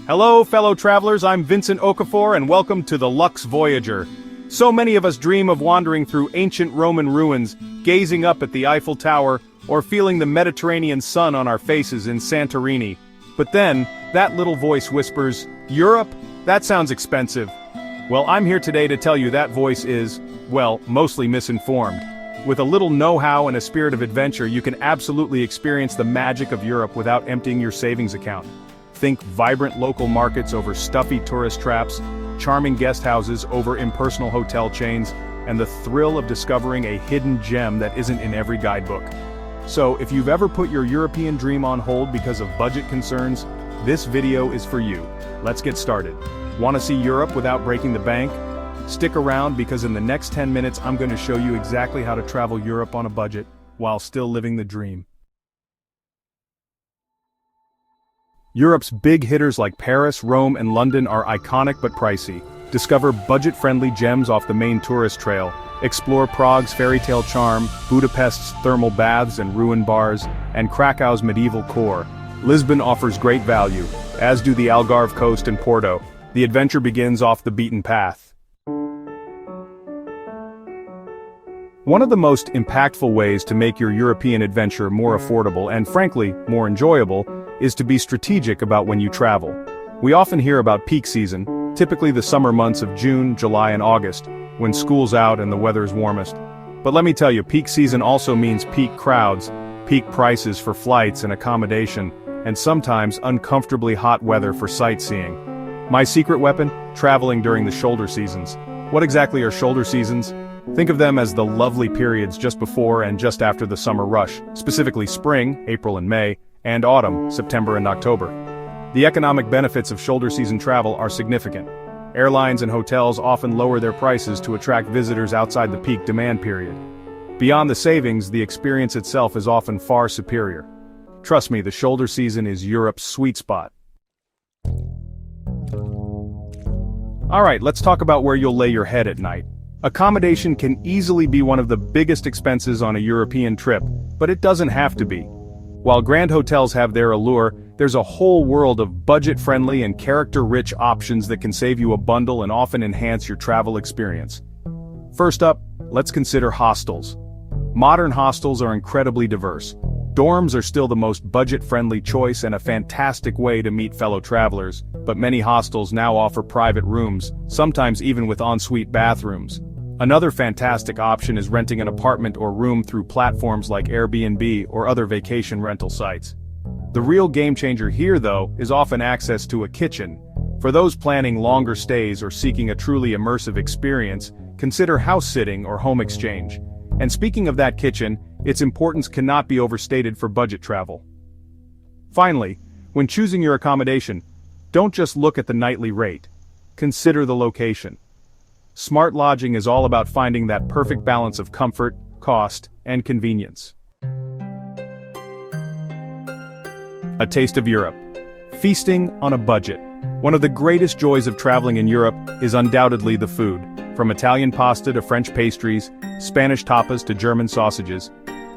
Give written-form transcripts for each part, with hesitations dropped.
Hello, fellow travelers, I'm Vincent Okafor and welcome to the Luxe Voyager. So many of us dream of wandering through ancient Roman ruins, gazing up at the Eiffel Tower, or feeling the Mediterranean sun on our faces in Santorini. But then, that little voice whispers, "Europe? That sounds expensive." Well, I'm here today to tell you that voice is, well, mostly misinformed. With a little know-how and a spirit of adventure, you can absolutely experience the magic of Europe without emptying your savings account. Think vibrant local markets over stuffy tourist traps, charming guest houses over impersonal hotel chains, and the thrill of discovering a hidden gem that isn't in every guidebook. So, if you've ever put your European dream on hold because of budget concerns, this video is for you. Let's get started. Want to see Europe without breaking the bank? Stick around because in the next 10 minutes I'm going to show you exactly how to travel Europe on a budget, while still living the dream. Europe's big hitters like Paris, Rome, and London are iconic but pricey. Discover budget-friendly gems off the main tourist trail. Explore Prague's fairy tale charm, Budapest's thermal baths and ruined bars, and Krakow's medieval core. Lisbon offers great value, as do the Algarve coast and Porto. The adventure begins off the beaten path. One of the most impactful ways to make your European adventure more affordable and, frankly, more enjoyable is to be strategic about when you travel. We often hear about peak season, typically the summer months of June, July, and August, when school's out and the weather's warmest. But let me tell you, peak season also means peak crowds, peak prices for flights and accommodation, and sometimes uncomfortably hot weather for sightseeing. My secret weapon? Traveling during the shoulder seasons. What exactly are shoulder seasons? Think of them as the lovely periods just before and just after the summer rush, specifically spring, April and May, and autumn, September and October. The economic benefits of shoulder season travel are significant. Airlines and hotels often lower their prices to attract visitors outside the peak demand period. Beyond the savings, the experience itself is often far superior. Trust me, the shoulder season is Europe's sweet spot. Alright, let's talk about where you'll lay your head at night. Accommodation can easily be one of the biggest expenses on a European trip, but it doesn't have to be. While grand hotels have their allure, there's a whole world of budget-friendly and character-rich options that can save you a bundle and often enhance your travel experience. First up, let's consider hostels. Modern hostels are incredibly diverse. Dorms are still the most budget-friendly choice and a fantastic way to meet fellow travelers, but many hostels now offer private rooms, sometimes even with ensuite bathrooms. Another fantastic option is renting an apartment or room through platforms like Airbnb or other vacation rental sites. The real game changer here, though, is often access to a kitchen. For those planning longer stays or seeking a truly immersive experience, consider house sitting or home exchange. And speaking of that kitchen, its importance cannot be overstated for budget travel. Finally, when choosing your accommodation, don't just look at the nightly rate. Consider the location. Smart lodging is all about finding that perfect balance of comfort, cost, and convenience. A taste of Europe. Feasting on a budget. One of the greatest joys of traveling in Europe is undoubtedly the food. From Italian pasta to French pastries, Spanish tapas to German sausages,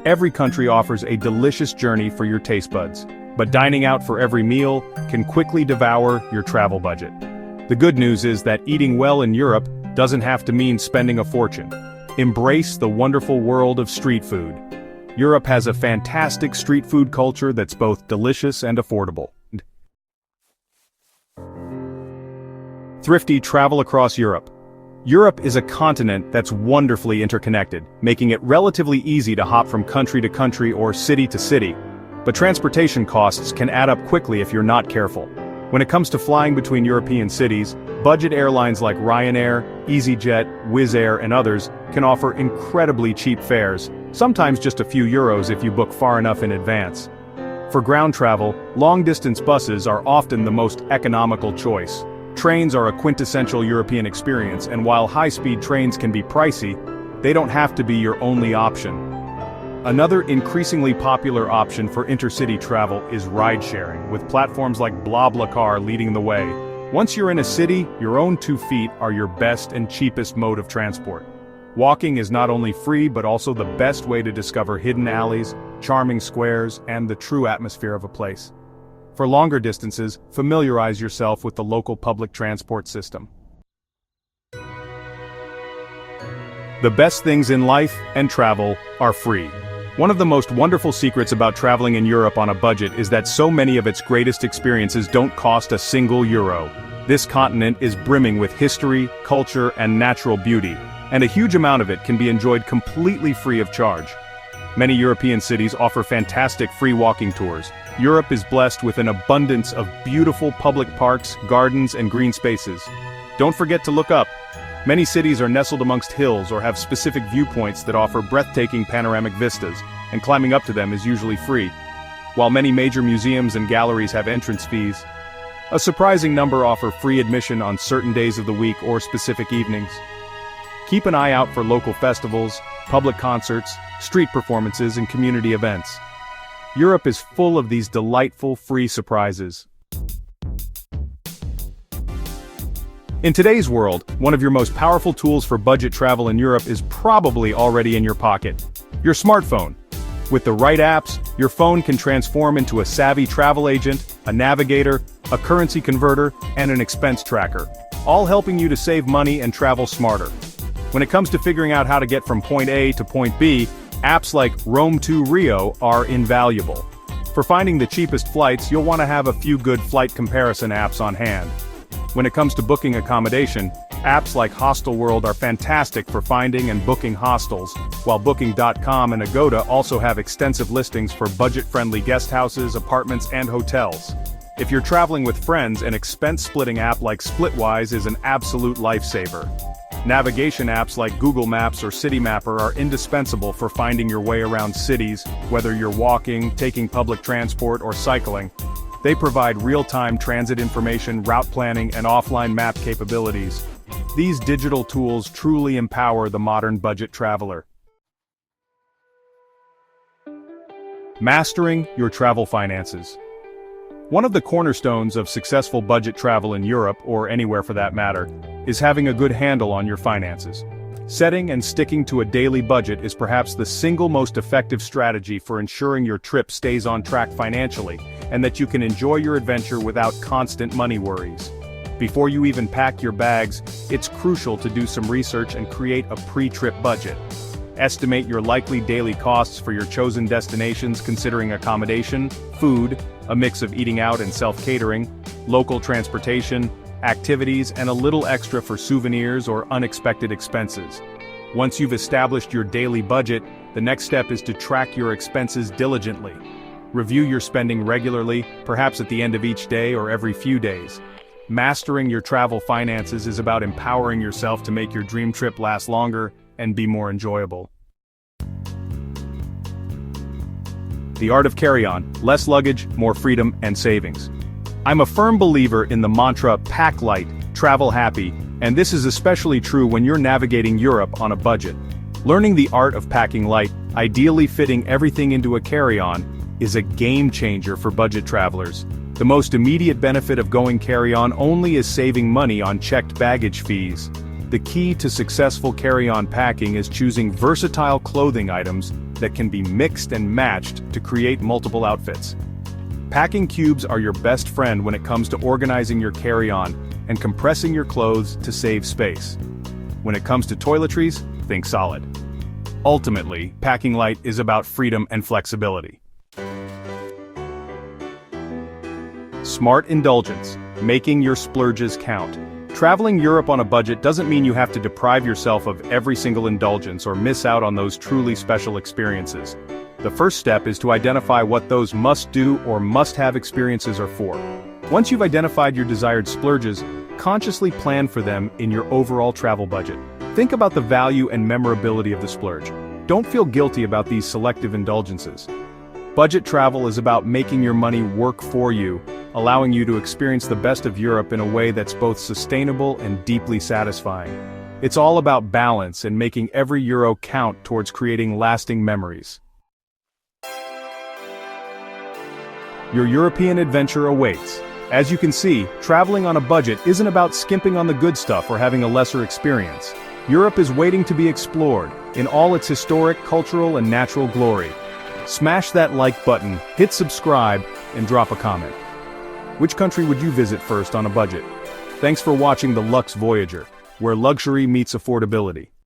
every country offers a delicious journey for your taste buds. But dining out for every meal can quickly devour your travel budget. The good news is that eating well in Europe doesn't have to mean spending a fortune. Embrace the wonderful world of street food. Europe has a fantastic street food culture that's both delicious and affordable. Thrifty travel across Europe. Europe is a continent that's wonderfully interconnected, making it relatively easy to hop from country to country or city to city. But transportation costs can add up quickly if you're not careful. When it comes to flying between European cities, budget airlines like Ryanair, EasyJet, Wizz Air, and others can offer incredibly cheap fares, sometimes just a few euros if you book far enough in advance. For ground travel, long-distance buses are often the most economical choice. Trains are a quintessential European experience, and while high-speed trains can be pricey, they don't have to be your only option. Another increasingly popular option for intercity travel is ride-sharing, with platforms like BlaBlaCar leading the way. Once you're in a city, your own 2 feet are your best and cheapest mode of transport. Walking is not only free but also the best way to discover hidden alleys, charming squares, and the true atmosphere of a place. For longer distances, familiarize yourself with the local public transport system. The best things in life and travel are free. One of the most wonderful secrets about traveling in Europe on a budget is that so many of its greatest experiences don't cost a single euro. This continent is brimming with history, culture, and natural beauty, and a huge amount of it can be enjoyed completely free of charge. Many European cities offer fantastic free walking tours. Europe is blessed with an abundance of beautiful public parks, gardens, and green spaces. Don't forget to look up. Many cities are nestled amongst hills or have specific viewpoints that offer breathtaking panoramic vistas, and climbing up to them is usually free. While many major museums and galleries have entrance fees, a surprising number offer free admission on certain days of the week or specific evenings. Keep an eye out for local festivals, public concerts, street performances, and community events. Europe is full of these delightful free surprises. In today's world, one of your most powerful tools for budget travel in Europe is probably already in your pocket: your smartphone. With the right apps, your phone can transform into a savvy travel agent, a navigator, a currency converter, and an expense tracker, all helping you to save money and travel smarter. When it comes to figuring out how to get from point A to point B, apps like Rome to Rio are invaluable. For finding the cheapest flights, you'll want to have a few good flight comparison apps on hand. When it comes to booking accommodation, apps like Hostelworld are fantastic for finding and booking hostels, while Booking.com and Agoda also have extensive listings for budget-friendly guest houses, apartments, and hotels. If you're traveling with friends, an expense-splitting app like Splitwise is an absolute lifesaver. Navigation apps like Google Maps or Citymapper are indispensable for finding your way around cities, whether you're walking, taking public transport, or cycling. They provide real-time transit information, route planning, and offline map capabilities. These digital tools truly empower the modern budget traveler. Mastering your travel finances. One of the cornerstones of successful budget travel in Europe, or anywhere for that matter, is having a good handle on your finances. Setting and sticking to a daily budget is perhaps the single most effective strategy for ensuring your trip stays on track financially, and that you can enjoy your adventure without constant money worries. Before you even pack your bags, it's crucial to do some research and create a pre-trip budget. Estimate your likely daily costs for your chosen destinations, considering accommodation, food, a mix of eating out and self-catering, local transportation, activities, and a little extra for souvenirs or unexpected expenses. Once you've established your daily budget, the next step is to track your expenses diligently. Review your spending regularly, perhaps at the end of each day or every few days. Mastering your travel finances is about empowering yourself to make your dream trip last longer and be more enjoyable. The art of carry-on: less luggage, more freedom, and savings. I'm a firm believer in the mantra "pack light, travel happy," and this is especially true when you're navigating Europe on a budget. Learning the art of packing light, ideally fitting everything into a carry-on, is a game changer for budget travelers. The most immediate benefit of going carry-on only is saving money on checked baggage fees. The key to successful carry-on packing is choosing versatile clothing items that can be mixed and matched to create multiple outfits. Packing cubes are your best friend when it comes to organizing your carry-on and compressing your clothes to save space. When it comes to toiletries, think solid. Ultimately, packing light is about freedom and flexibility. Smart indulgence: making your splurges count. Traveling Europe on a budget doesn't mean you have to deprive yourself of every single indulgence or miss out on those truly special experiences. The first step is to identify what those must-do or must-have experiences are for. Once you've identified your desired splurges, consciously plan for them in your overall travel budget. Think about the value and memorability of the splurge. Don't feel guilty about these selective indulgences. Budget travel is about making your money work for you, allowing you to experience the best of Europe in a way that's both sustainable and deeply satisfying. It's all about balance and making every euro count towards creating lasting memories. Your European adventure awaits. As you can see, traveling on a budget isn't about skimping on the good stuff or having a lesser experience. Europe is waiting to be explored, in all its historic, cultural, and natural glory. Smash that like button, hit subscribe, and drop a comment. Which country would you visit first on a budget? Thanks for watching the Luxe Voyager, where luxury meets affordability.